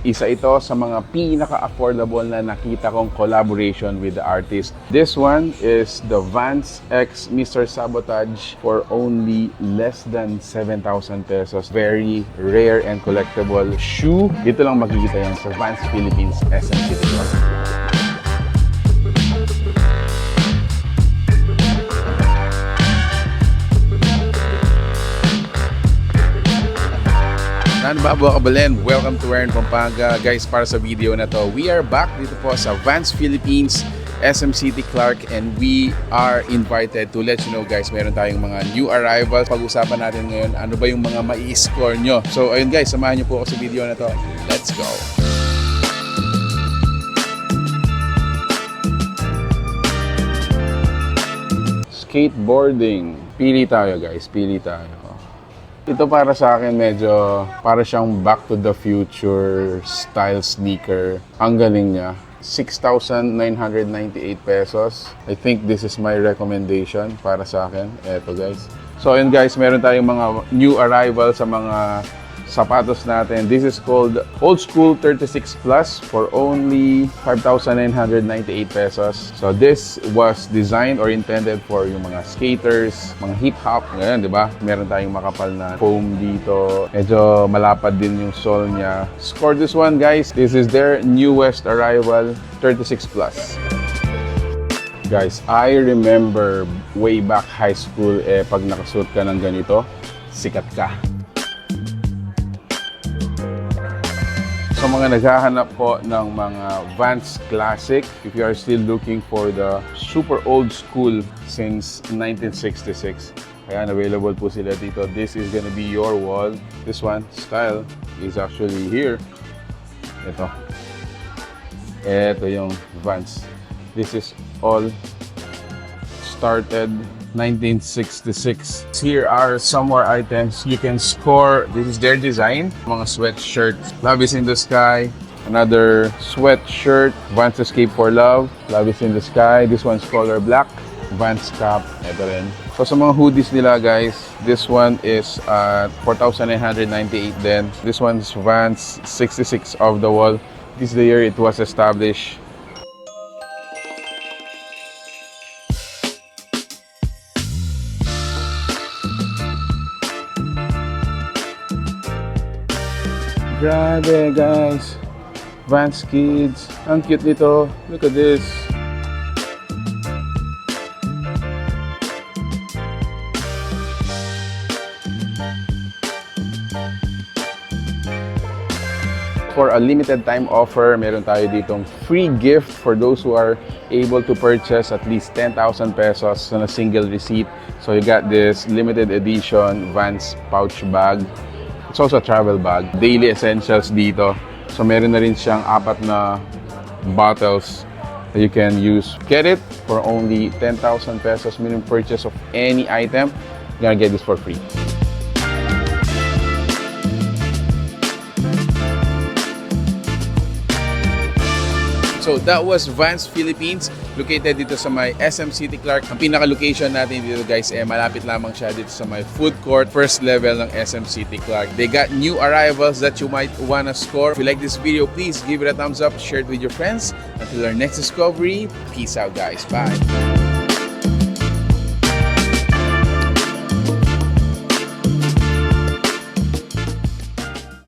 Isa ito sa mga pinaka-affordable na nakita kong collaboration with the artist. This one is the Vans X Mr. Sabotage for only less than 7,000 pesos. Very rare and collectible shoe. Dito lang makikita yan sa Vans Philippines SM City Mall. Ano ba mga kabalen? Welcome to Aaron Pampanga. Guys, para sa video na to, we are back dito po sa Vans Philippines, SM City Clark, and we are invited to let you know guys, meron tayong mga new arrivals. Pag-usapan natin ngayon, ano ba yung mga mai-score nyo. So ayun guys, samahan nyo po ako sa video na to. Let's go! Skateboarding. Pili tayo guys, pili tayo. Ito para sa akin medyo para siyang back to the future style sneaker. Ang galing niya. 6,998 pesos. I think this is my recommendation para sa akin. Eto guys. So ayun guys, meron tayong mga new arrival sa mga sapatos natin. This is called Old School 36 Plus for only 5,998 pesos. So this was designed or intended for yung mga skaters, mga hip-hop. Ngayon, di ba? Meron tayong makapal na foam dito. Medyo malapad din yung sole niya. Score this one, guys. This is their newest arrival, 36 Plus. Guys, I remember way back high school, pag nakasuot ka ng ganito, sikat ka. Sa mga naghahanap po ng mga Vans Classic, if you are still looking for the super old school since 1966, ayan, available po sila dito. This is gonna be your wall. This one, style, is actually here. Ito yung Vans. This is all started 1966. Here are some more items you can score. This is their design. Mga sweatshirts. Love is in the Sky. Another sweatshirt. Vans Escape for Love. Love is in the Sky. This one's color black. Vans cap. Ito rin. So sa mga hoodies nila guys, this one is 4,998 din. This one's Vans 66 off the wall. This is the year it was established. Grabe guys, Vans Kids, ang cute nito. Look at this. For a limited time offer, meron tayo ditong free gift for those who are able to purchase at least 10,000 pesos on a single receipt. So you got this limited edition Vans pouch bag. It's also a travel bag. Daily essentials dito. So meron na rin siyang 4 na bottles that you can use. Get it for only 10,000 pesos minimum purchase of any item. You're gonna get this for free. So that was Vans Philippines, located dito sa may SM City Clark. Ang pinaka-location natin dito guys, malapit lamang siya dito sa may food court, first level ng SM City Clark. They got new arrivals that you might wanna score. If you like this video, please give it a thumbs up, share it with your friends. Until our next discovery, peace out guys, bye!